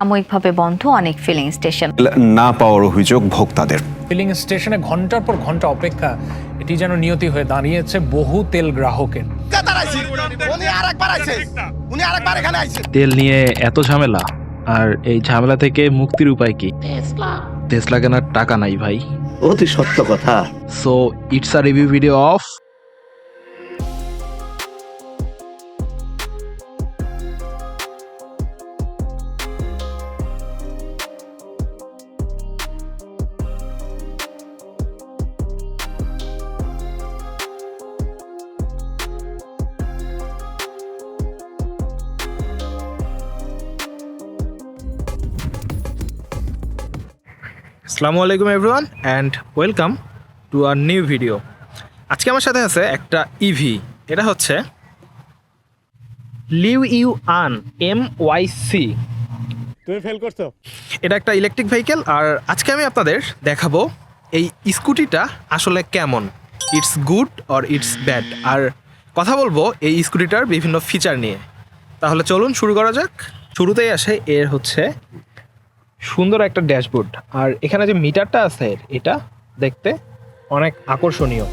সাময়িকভাবে বন্ধ অনেক ফিলিং স্টেশন। না পাওয়ার অভিযোগ ভোক্তাদের। ফিলিং স্টেশনে ঘন্টার পর ঘন্টা অপেক্ষা, এটি যেন নিয়তি হয়ে দাঁড়িয়েছে বহু তেল গ্রাহকের। তেল নিয়ে এত ঝামেলা, আর এই ঝামেলা থেকে মুক্তির উপায় কি? টেসলা কেনার টাকা নাই ভাই। অতি সত্য কথা। So it's a review video of আসসালামু আলাইকুম everyone and welcome to our new video. আজকে আমার সাথে আছে একটা ইভি, এটা হচ্ছে লিউ ইউ আন MYC। তুমি ফেল করছো। এটা একটা ইলেকট্রিক ভেহিকেল, আর আজকে আমি আপনাদের দেখাবো এই স্কুটিটা আসলে কেমন, it's good or it's bad, আর কথা বলবো এই স্কুটিটার বিভিন্ন ফিচার নিয়ে। তাহলে চলুন শুরু করা যাক। শুরুতেই আসে এর হচ্ছে সুন্দর একটা ড্যাশবোর্ড, আর এখানে যে মিটারটা আছে এটা দেখতে অনেক আকর্ষণীয়।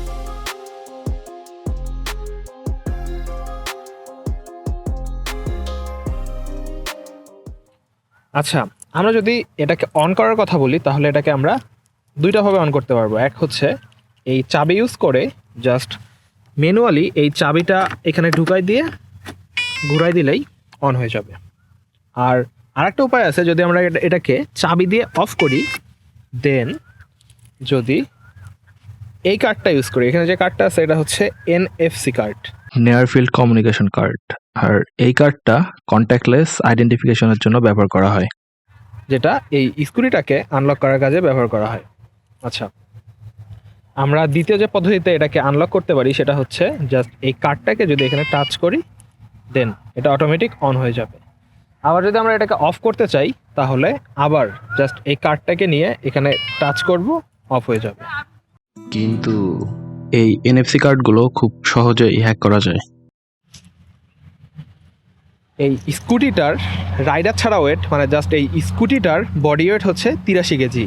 আচ্ছা, আমরা যদি এটাকে অন করার কথা বলি তাহলে এটাকে আমরা দুইটাভাবে অন করতে পারবো। এক হচ্ছে এই চাবি ইউজ করে জাস্ট ম্যানুয়ালি এই চাবিটা এখানে ঢুকাই দিয়ে ঘুরাই দিলেই অন হয়ে যাবে। আর আরেকটা উপায় আছে, যদি আমরা এটাকে চাবি দিয়ে অফ করি, দেন যদি এই কার্ডটা ইউজ করি, এখানে যে কার্ডটা আছে এটা হচ্ছে NFC card, near field communication card, আর এই কার্ডটা কন্ট্যাক্টলেস আইডেন্টিফিকেশনের জন্য ব্যবহার করা হয়, যেটা এই স্কুটিটাকে আনলক করার কাজে ব্যবহার করা হয়। আচ্ছা, আমরা দ্বিতীয় যে পদ্ধতিতে এটাকে আনলক করতে পারি সেটা হচ্ছে জাস্ট এই কার্ডটাকে যদি এখানে টাচ করি, দেন এটা অটোমেটিক অন হয়ে যাবে। আবার যদি আমরা এটাকে অফ করতে চাই তাহলে আবার জাস্ট এই কার্ডটাকে নিয়ে এখানে টাচ করব, অফ হয়ে যাবে। কিন্তু এই NFC কার্ডগুলো খুব সহজেই হ্যাক করা যায়। এই স্কুটিটার রাইডার ছাড়া ওয়েট, মানে জাস্ট এই স্কুটিটার বডি ওয়েট হচ্ছে 83 কেজি,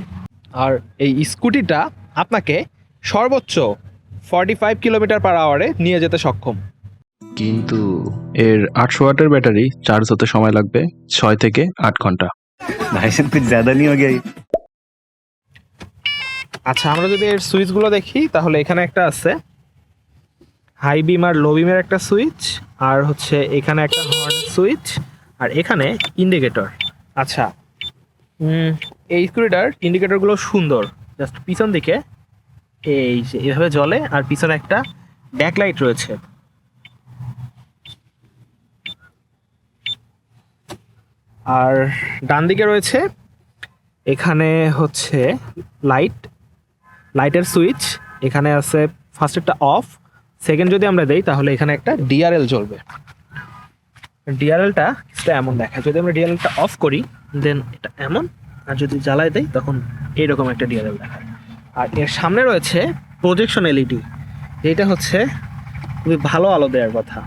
আর এই স্কুটিটা আপনাকে সর্বোচ্চ 45 কিলোমিটার পার আওয়ারে নিয়ে যেতে সক্ষম। কিন্তু এর 800 ওয়াটের ব্যাটারি চার্জ হতে সময় লাগবে 6 থেকে 8 ঘন্টা। ভাই সাহেব कुछ ज्यादा नहीं हो गया? আচ্ছা, আমরা যদি এর সুইচগুলো দেখি তাহলে এখানে একটা আছে হাই বিম আর লো বিমের একটা সুইচ, আর হচ্ছে এখানে একটা হর্নের সুইচ, আর এখানে ইন্ডিকেটর। আচ্ছা, এই স্কুটিটার ইন্ডিকেটরগুলো সুন্দর, জাস্ট পিছন দিকে এই যে এভাবে জ্বলে, আর পিছনে একটা ব্যাকলাইট রয়েছে। আর ডান দিকে রয়েছে এখানে হচ্ছে লাইটের সুইচ, এখানে আছে ফার্স্ট একটা অফ, সেকেন্ড যদি আমরা দেই তাহলে এখানে একটা DRL জ্বলবে। ডিআরএলটা এমন দেখায়, যদি আমরা ডিআরএলটা অফ করি দেন এটা এমন, আর যদি জ্বালায় দেই তখন এইরকম একটা ডিআরএল দেখায়। আর এর সামনে রয়েছে প্রজেকশন LED, যেটা হচ্ছে খুবই ভালো আলো দেওয়ার কথা।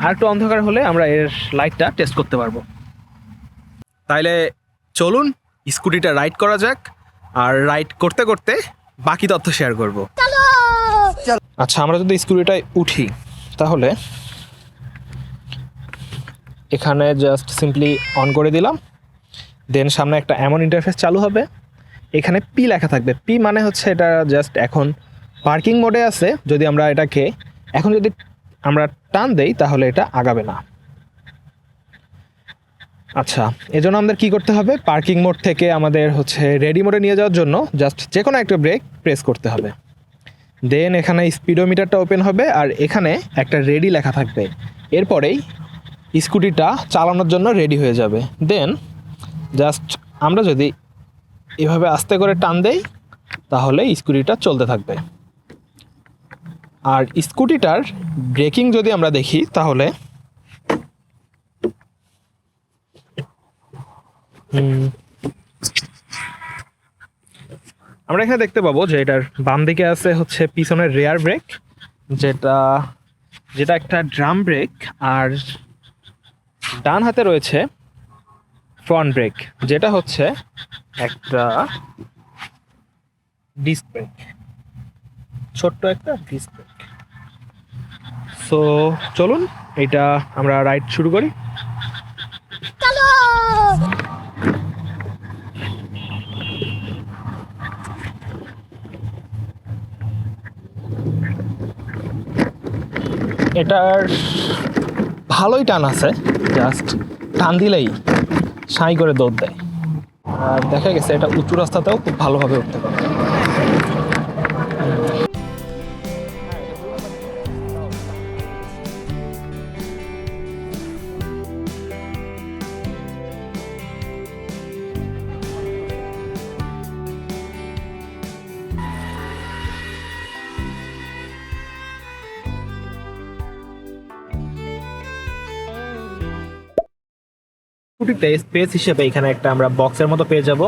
আর একটু অন্ধকার হলে আমরা এর লাইটটা টেস্ট করতে পারবো। তাইলে চলুন স্কুটিটা রাইড করা যাক, আর রাইড করতে করতে বাকি তথ্য শেয়ার করব। আচ্ছা, আমরা যদি স্কুটিটায় উঠি তাহলে এখানে জাস্ট সিম্পলি অন করে দিলাম, দেন সামনে একটা এমন ইন্টারফেস চালু হবে, এখানে P লেখা থাকবে। P মানে হচ্ছে এটা জাস্ট এখন পার্কিং মোডে আছে, যদি আমরা এটাকে এখন যদি আমরা টান দেই তাহলে এটা আগাবে না। আচ্ছা, এজন্য আমাদের কি করতে হবে, পার্কিং মোড থেকে আমাদের হচ্ছে রেডি মোডে নিয়ে যাওয়ার জন্য জাস্ট যে কোনো একটা ব্রেক প্রেস করতে হবে। দেন এখানে স্পিডোমিটারটা ওপেন হবে, আর এখানে একটা রেডি লেখা থাকবে, এরপরেই স্কুটিটা চালানোর জন্য রেডি হয়ে যাবে। দেন জাস্ট আমরা যদি এভাবে আস্তে করে টান দেই তাহলে স্কুটিটা চলতে থাকবে। আর স্কুটিটার ব্রেকিং যদি আমরা দেখি তাহলে আমরা এখানে দেখতে পাবো যে এটার বাম দিকে আছে হচ্ছে পিছনের রেয়ার ব্রেক, যেটা একটা ড্রাম ব্রেক, আর ডান হাতে রয়েছে ফ্রন্ট ব্রেক, যেটা হচ্ছে একটা ডিস্ক ব্রেক, ছোট্ট একটা ডিস্ক ব্রেক। সো চলুন এটা আমরা রাইড শুরু করি। এটার ভালোই টান আছে, জাস্ট টান দিলেই সাঁই করে দৌড় দেয়। আর দেখা গেছে এটা উঁচু রাস্তাতেও খুব ভালোভাবে উঠতে পারে। স্কুটিতে স্পেস হিসেবে এখানে একটা আমরা বক্সের মতো পেয়ে যাব,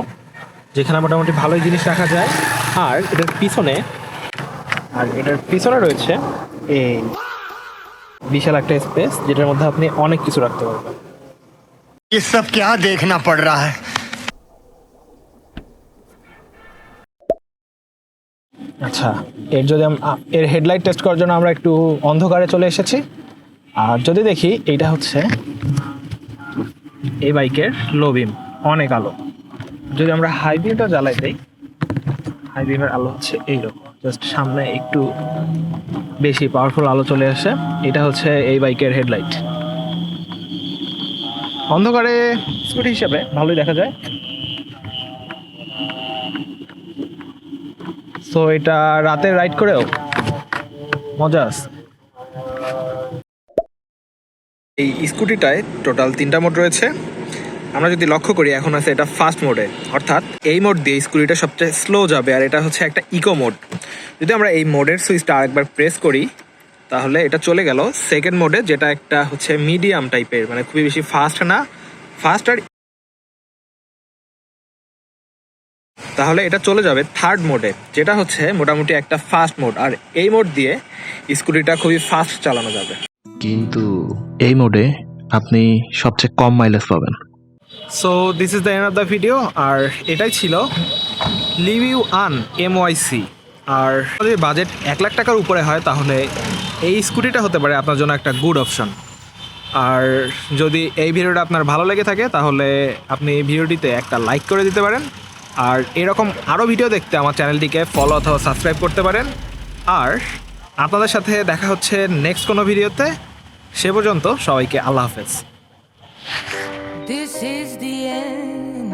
যেখানে মোটামুটি ভালোই জিনিস রাখা যায়। আর এটার পিছনে রয়েছে এই বিশাল একটা স্পেস, যেটার মধ্যে আপনি অনেক কিছু রাখতে পারবেন। ये सब क्या देखना पड़ रहा है। আচ্ছা, এর হেডলাইট টেস্ট করার জন্য আমরা একটু অন্ধকারে চলে এসেছি। আর যদি দেখি এইটা হচ্ছে এই বাইকের লো বিম, অনেক আলো। যদি আমরা হাই বিমটা জ্বালাই দিই, হাই বিমের আলো হচ্ছে এইরকম, জাস্ট সামনে একটু বেশি পাওয়ারফুল আলো চলে আসে। এটা হচ্ছে এই বাইকের হেডলাইট। অন্ধকারে স্কুটি হিসেবে ভালোই দেখা যায়। সো এটা রাতে রাইড করেও মজা আছে। এই স্কুটিটায় টোটাল 3টা মোড রয়েছে। আমরা যদি লক্ষ্য করি, এখন আছে এটা ফাস্ট মোডে, অর্থাৎ এই মোড দিয়ে স্কুটিটা সবচেয়ে স্লো যাবে। আর এটা হচ্ছে একটা ইকো মোড। যদি আমরা এই মোডের সুইচটা আরেকবার প্রেস করি, তাহলে এটা চলে গেল সেকেন্ড মোডে, যেটা একটা হচ্ছে মিডিয়াম টাইপের, মানে খুবই বেশি ফাস্ট না, ফাস্ট। আর তাহলে এটা চলে যাবে থার্ড মোডে, যেটা হচ্ছে মোটামুটি একটা ফাস্ট মোড। আর এই মোড দিয়ে স্কুটিটা খুবই ফাস্ট চালানো যাবে, কিন্তু এই মোডে আপনি সবচেয়ে কম মাইলেজ পাবেন। So this is the end of the video. আর এটাই ছিল লিভিউ আন MYC। আর যদি বাজেট 1 লাখ টাকার উপরে হয়, তাহলে এই স্কুটিটা হতে পারে আপনার জন্য একটা গুড অপশন। আর যদি এই ভিডিওটা আপনার ভালো লেগে থাকে, তাহলে আপনি এই ভিডিওটিতে একটা লাইক করে দিতে পারেন। আর এরকম আরও ভিডিও দেখতে আমার চ্যানেলটিকে ফলো অথবা সাবস্ক্রাইব করতে পারেন। আর আপনাদের সাথে দেখা হচ্ছে নেক্সট কোনো ভিডিওতে। সে পর্যন্ত সবাইকে আল্লাহ হাফেজ। This is the end.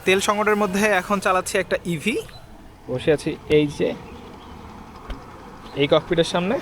তেল সংকটের মধ্যে এখন চালাচ্ছি একটা ইভি। বসে আছি এই যে এই ককপিটের সামনে।